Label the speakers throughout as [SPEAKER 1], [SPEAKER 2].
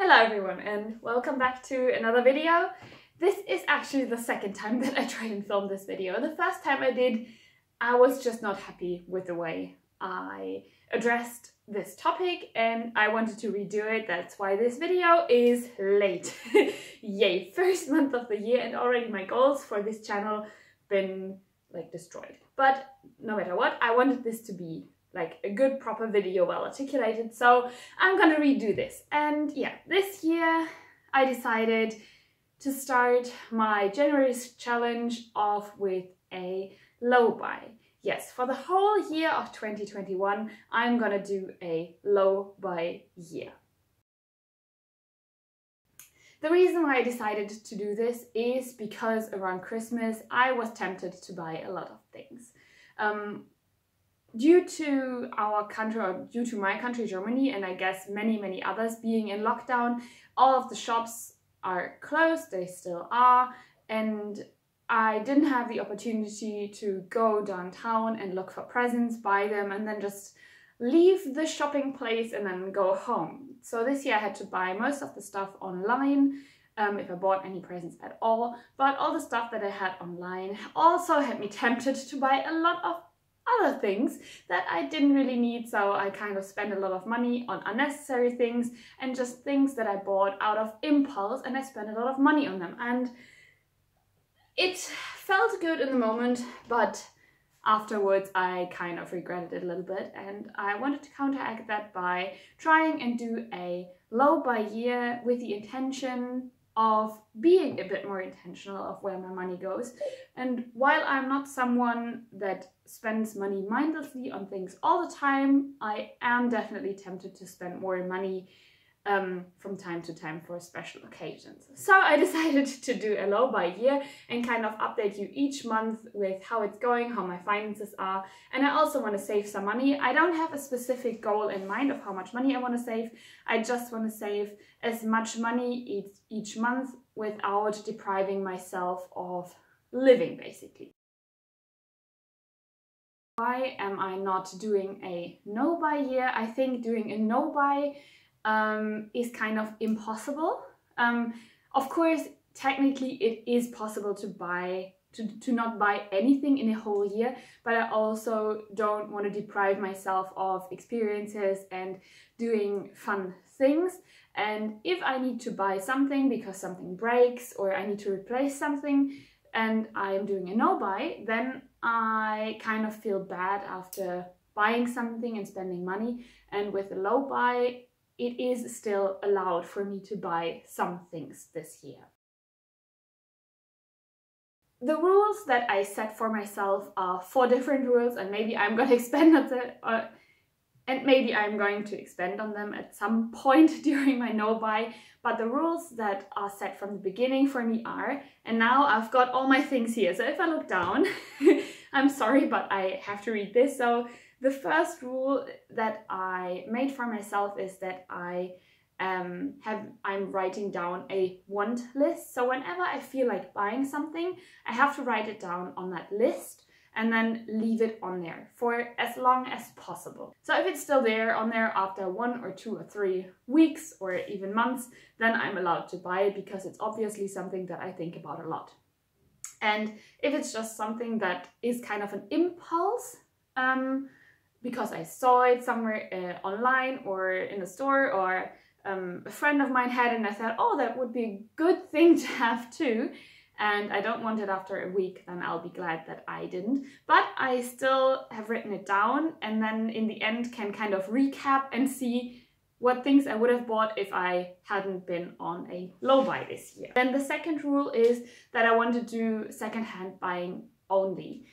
[SPEAKER 1] Hello everyone and welcome back to another video. This is actually the second time that I try and film this video. The first time I did, I was just not happy with the way I addressed this topic and I wanted to redo it. That's why this video is late. Yay, first month of the year and already my goals for this channel been like destroyed. But no matter what, I wanted this to be like a good proper video, well articulated, so I'm gonna redo this. And yeah, this year I decided to start my January's challenge off with a low buy. Yes, for the whole year of 2021 I'm gonna do a low buy year. The reason why I decided to do this is because around Christmas I was tempted to buy a lot of things. Due to our country, or due to my country, Germany, and I guess many others being in lockdown, all of the shops are closed, they still are, and I didn't have the opportunity to go downtown and look for presents, buy them, and then just leave the shopping place and then go home. So this year I had to buy most of the stuff online, if I bought any presents at all, but all the stuff that I had online also had me tempted to buy a lot of other things that I didn't really need, so I kind of spent a lot of money on unnecessary things and just things that I bought out of impulse, and I spent a lot of money on them. And it felt good in the moment, but afterwards I kind of regretted it a little bit, and I wanted to counteract that by trying and do a low buy year with the intention of being a bit more intentional of where my money goes. And while I'm not someone that spends money mindlessly on things all the time, I am definitely tempted to spend more money from time to time for special occasions. So I decided to do a low buy year and kind of update you each month with how it's going, how my finances are, and I also want to save some money. I don't have a specific goal in mind of how much money I want to save. I just want to save as much money each month without depriving myself of living, basically. Why am I not doing a no buy year? I think doing a no buy is kind of impossible. Of course, technically it is possible to not buy anything in a whole year, but I also don't want to deprive myself of experiences and doing fun things. And if I need to buy something because something breaks or I need to replace something and I'm doing a no buy, then I kind of feel bad after buying something and spending money. And with a low buy, it is still allowed for me to buy some things this year. The rules that I set for myself are 4 different rules, and maybe I'm going to expand on them, and maybe I'm going to expand on them at some point during my no buy. But the rules that are set from the beginning for me are, and now I've got all my things here, so if I look down, I'm sorry, but I have to read this. So the first rule that I made for myself is that I'm writing down a want list. So whenever I feel like buying something, I have to write it down on that list and then leave it on there for as long as possible. So if it's still there on there after 1 or 2 or 3 weeks or even months, then I'm allowed to buy it because it's obviously something that I think about a lot. And if it's just something that is kind of an impulse, because I saw it somewhere online or in a store, or a friend of mine had it and I thought, oh, that would be a good thing to have too, and I don't want it after a week, then I'll be glad that I didn't. But I still have written it down and then in the end can kind of recap and see what things I would have bought if I hadn't been on a low buy this year. Then the second rule is that I want to do secondhand buying only.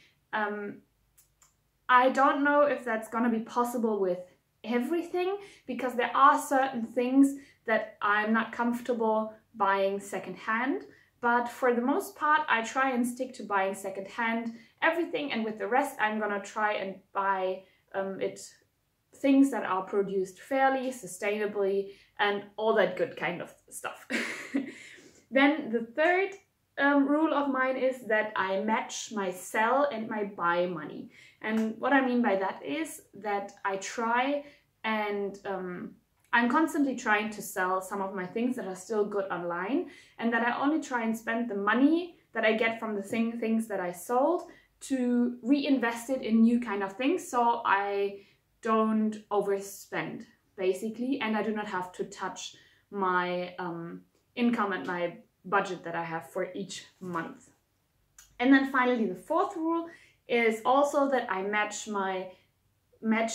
[SPEAKER 1] I don't know if that's going to be possible with everything, because there are certain things that I'm not comfortable buying secondhand, but for the most part I try and stick to buying secondhand everything, and with the rest I'm gonna try and buy things that are produced fairly, sustainably, and all that good kind of stuff. Then the third rule of mine is that I match my sell and my buy money. And what I mean by that is that I try and I'm constantly trying to sell some of my things that are still good online, and that I only try and spend the money that I get from the things that I sold to reinvest it in new kind of things, so I don't overspend basically, and I do not have to touch my income and my budget that I have for each month. And then finally, the fourth rule is also that I match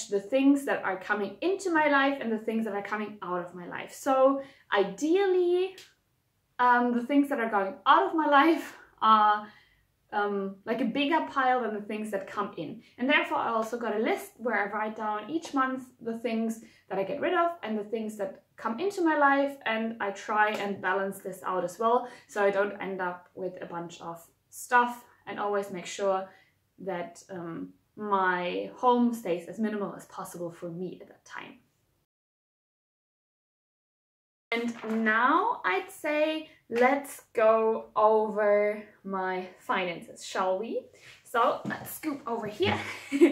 [SPEAKER 1] the things that are coming into my life and the things that are coming out of my life. So ideally, the things that are going out of my life are like a bigger pile than the things that come in. And therefore I also got a list where I write down each month the things that I get rid of and the things that come into my life, and I try and balance this out as well, so I don't end up with a bunch of stuff, and always make sure that my home stays as minimal as possible for me at that time. And now I'd say let's go over my finances, shall we? So let's scoop over here.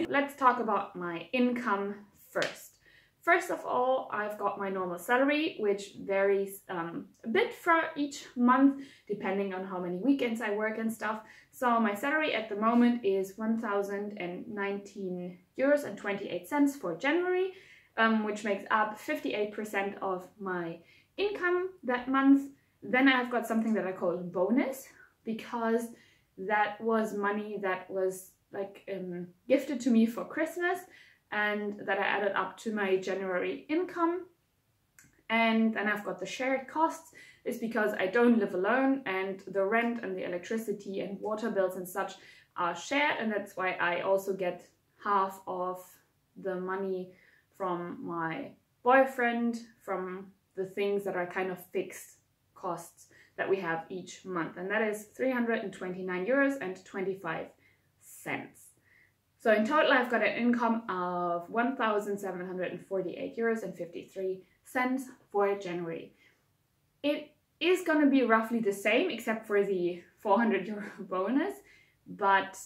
[SPEAKER 1] Let's talk about my income first. First of all, I've got my normal salary, which varies a bit for each month, depending on how many weekends I work and stuff. So my salary at the moment is 1,019 euros and 28 cents for January, which makes up 58% of my income that month. Then I've got something that I call bonus, because that was money that was like gifted to me for Christmas, and that I added up to my January income. And then I've got the shared costs, is because I don't live alone, and the rent and the electricity and water bills and such are shared, and that's why I also get half of the money from my boyfriend, from the things that are kind of fixed costs that we have each month, and that is 329 euros and 25 cents. So in total, I've got an income of 1,748 euros and 53 cents for January. It is going to be roughly the same, except for the 400 euro bonus, but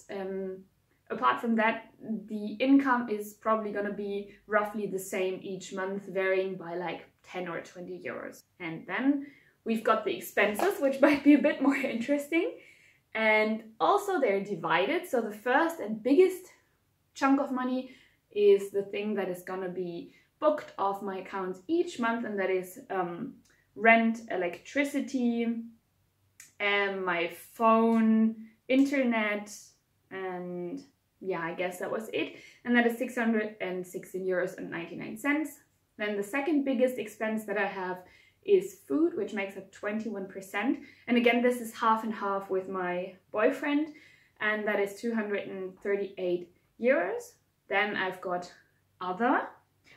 [SPEAKER 1] apart from that, the income is probably going to be roughly the same each month, varying by like 10 or 20 euros. And then we've got the expenses, which might be a bit more interesting, and also they're divided. So the first and biggest chunk of money is the thing that is going to be booked off my accounts each month, and that is rent, electricity, and my phone, internet, and yeah, I guess that was it. And that is 616 euros and 99 cents. Then the second biggest expense that I have is food, which makes up 21%. And again, this is half and half with my boyfriend, and that is 238 euros. Then I've got other.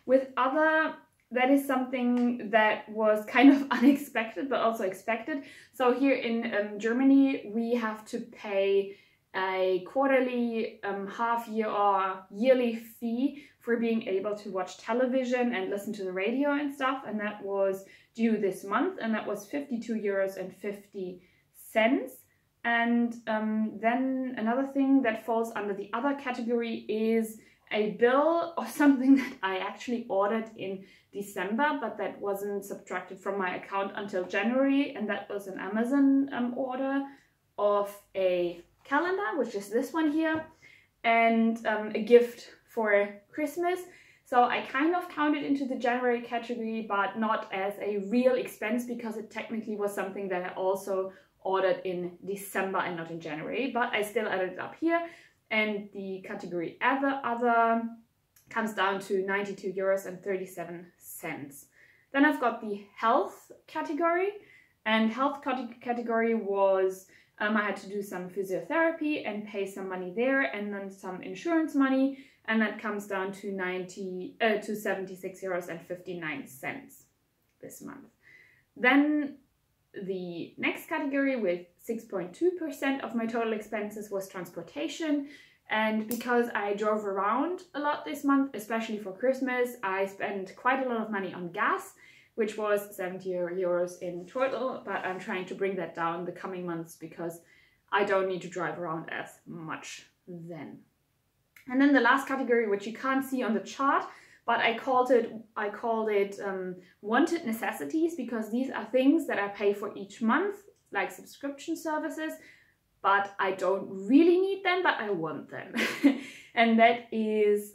[SPEAKER 1] With other, that is something that was kind of unexpected, but also expected. So here in Germany, we have to pay a quarterly, half-year or yearly fee for being able to watch television and listen to the radio and stuff. And that was due this month, and that was 52 euros and 50 cents. And then another thing that falls under the other category is a bill of something that I actually ordered in December, but that wasn't subtracted from my account until January, and that was an Amazon order of a calendar, which is this one here, and a gift for Christmas. So I kind of counted into the January category, but not as a real expense, because it technically was something that I also ordered in December and not in January, but I still added it up here. And the category other comes down to 92 euros and 37 cents. Then I've got the health category, and health category was I had to do some physiotherapy and pay some money there, and then some insurance money, and that comes down to 76 euros and 59 cents this month. Then the next category with 6.2% of my total expenses was transportation. And because I drove around a lot this month, especially for Christmas, I spent quite a lot of money on gas, which was 70 euros in total, but I'm trying to bring that down the coming months because I don't need to drive around as much then. And then the last category, which you can't see on the chart, but I called it wanted necessities, because these are things that I pay for each month, like subscription services, but I don't really need them, but I want them. And that is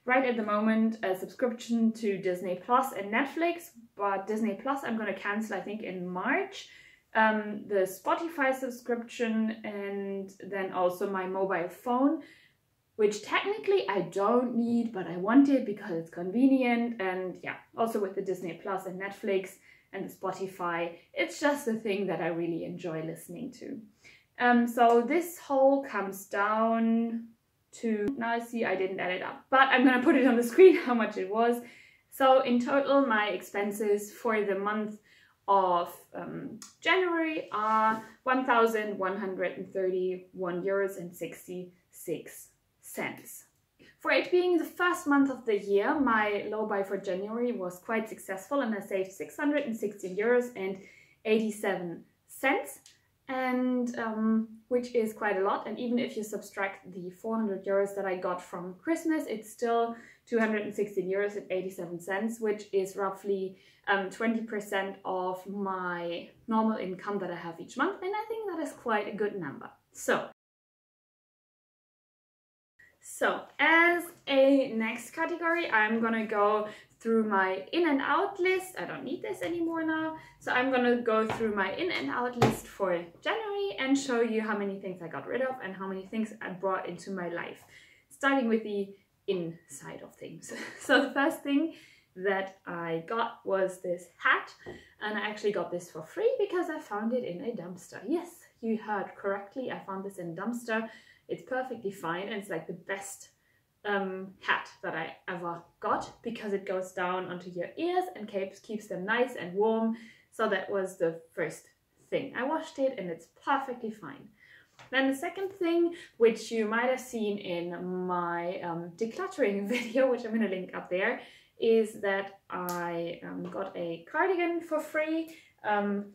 [SPEAKER 1] right at the moment a subscription to Disney Plus and Netflix, but Disney Plus I'm going to cancel, I think, in March. The Spotify subscription, and then also my mobile phone, which technically I don't need, but I want it because it's convenient. And yeah, also with the Disney Plus and Netflix and the Spotify, it's just a thing that I really enjoy listening to. So this whole comes down to, now I see I didn't add it up, but I'm gonna put it on the screen how much it was. So in total, my expenses for the month of January are €1,131.66. For it being the first month of the year, my low buy for January was quite successful, and I saved €616.87, and which is quite a lot. And even if you subtract the €400 that I got from Christmas, it's still €216.87, which is roughly 20% of my normal income that I have each month, and I think that is quite a good number. So as a next category, I'm gonna go through my in and out list. I don't need this anymore now. So I'm gonna go through my in and out list for January and show you how many things I got rid of and how many things I brought into my life. Starting with the inside of things. So the first thing that I got was this hat, and I actually got this for free because I found it in a dumpster. Yes, you heard correctly, I found this in a dumpster. It's perfectly fine, and it's like the best hat that I ever got, because it goes down onto your ears and keeps them nice and warm. So that was the first thing. I washed it and it's perfectly fine. Then the second thing, which you might have seen in my decluttering video, which I'm going to link up there, is that I got a cardigan for free,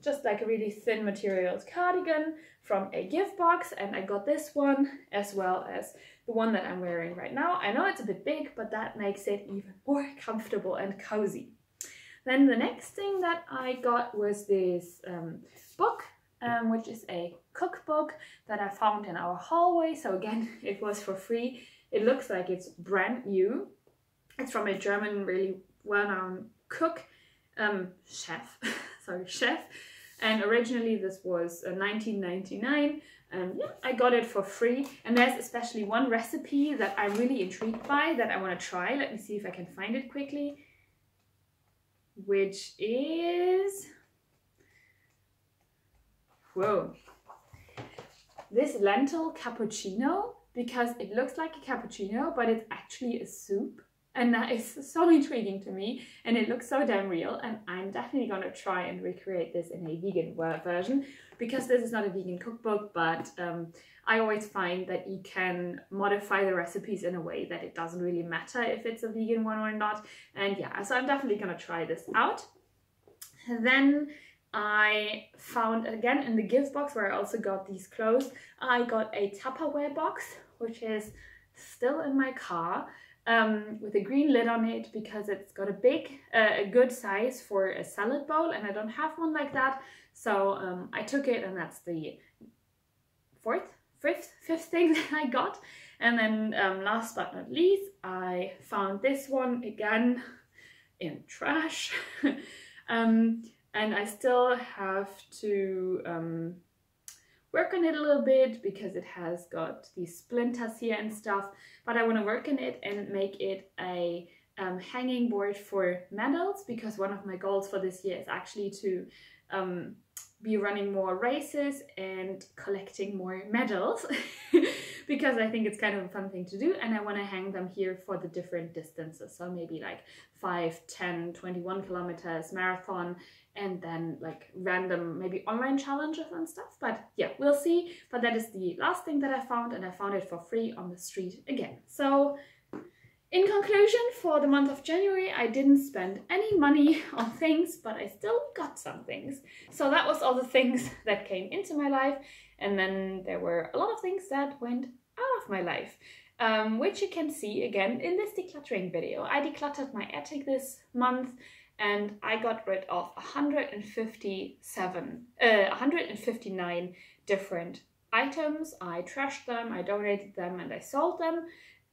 [SPEAKER 1] just like a really thin materials cardigan from a gift box, and I got this one as well as the one that I'm wearing right now. I know it's a bit big, but that makes it even more comfortable and cozy. Then the next thing that I got was this book, which is a cookbook that I found in our hallway. So again, it was for free. It looks like it's brand new. It's from a German, really well-known cook, chef, and originally this was $19.99, and yeah, I got it for free. And there's especially one recipe that I'm really intrigued by that I want to try. Let me see if I can find it quickly, which is, whoa, this lentil cappuccino, because it looks like a cappuccino, but it's actually a soup. And that is so intriguing to me, and it looks so damn real, and I'm definitely gonna try and recreate this in a vegan version, because this is not a vegan cookbook, but I always find that you can modify the recipes in a way that it doesn't really matter if it's a vegan one or not. And yeah, so I'm definitely gonna try this out. And then I found, again in the gift box where I also got these clothes, I got a Tupperware box, which is still in my car, with a green lid on it, because it's got a good size for a salad bowl, and I don't have one like that. So I took it, and that's the fifth thing that I got. And then last but not least, I found this one again in trash. And I still have to work on it a little bit, because it has got these splinters here and stuff, but I want to work on it and make it a hanging board for medals, because one of my goals for this year is actually to be running more races and collecting more medals, because I think it's kind of a fun thing to do, and I want to hang them here for the different distances. So maybe like 5, 10, 21 kilometers, marathon, and then like random maybe online challenges and stuff. But yeah, we'll see. But that is the last thing that I found, and I found it for free on the street again. So in conclusion, for the month of January, I didn't spend any money on things, but I still got some things. So that was all the things that came into my life. And then there were a lot of things that went out of my life. which you can see again in this decluttering video. I decluttered my attic this month and I got rid of 159 different items. I trashed them, I donated them, and I sold them.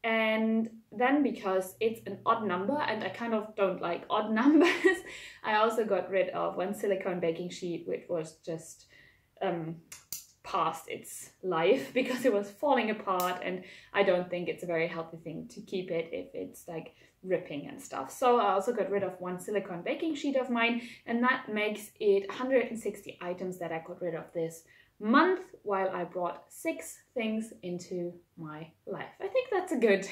[SPEAKER 1] And then, because it's an odd number and I kind of don't like odd numbers, I also got rid of one silicone baking sheet, which was just past its life because it was falling apart, and I don't think it's a very healthy thing to keep it if it's like ripping and stuff. So I also got rid of one silicone baking sheet of mine, and that makes it 160 items that I got rid of this month, while I brought 6 things into my life. I think that's a good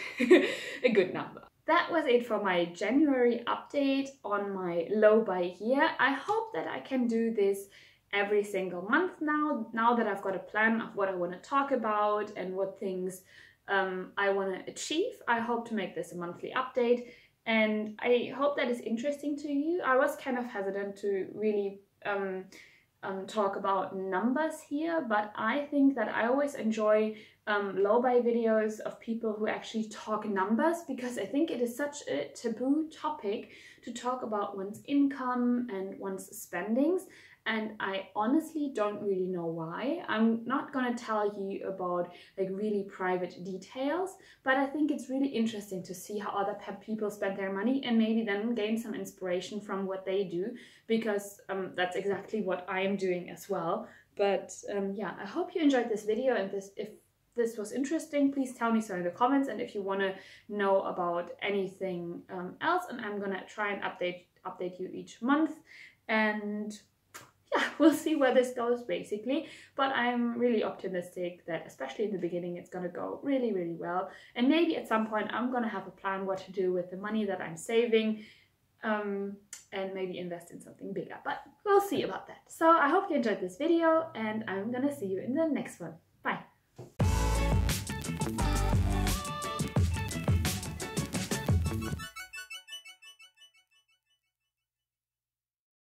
[SPEAKER 1] a good number. That was it for my January update on my low buy year. I hope that I can do this every single month now that I've got a plan of what I want to talk about and what things I want to achieve. I hope to make this a monthly update, and I hope that is interesting to you. I was kind of hesitant to really talk about numbers here, but I think that I always enjoy low buy videos of people who actually talk numbers, because I think it is such a taboo topic to talk about one's income and one's spendings. And I honestly don't really know why. I'm not gonna tell you about like really private details, but I think it's really interesting to see how other people spend their money and maybe then gain some inspiration from what they do, because that's exactly what I am doing as well. But yeah, I hope you enjoyed this video, and if this was interesting, please tell me so in the comments. And if you want to know about anything else, and I'm gonna try and update you each month, and yeah, we'll see where this goes basically. But I'm really optimistic that especially in the beginning it's gonna go really, really well. And maybe at some point I'm gonna have a plan what to do with the money that I'm saving, and maybe invest in something bigger, but we'll see about that. So I hope you enjoyed this video, and I'm gonna see you in the next one.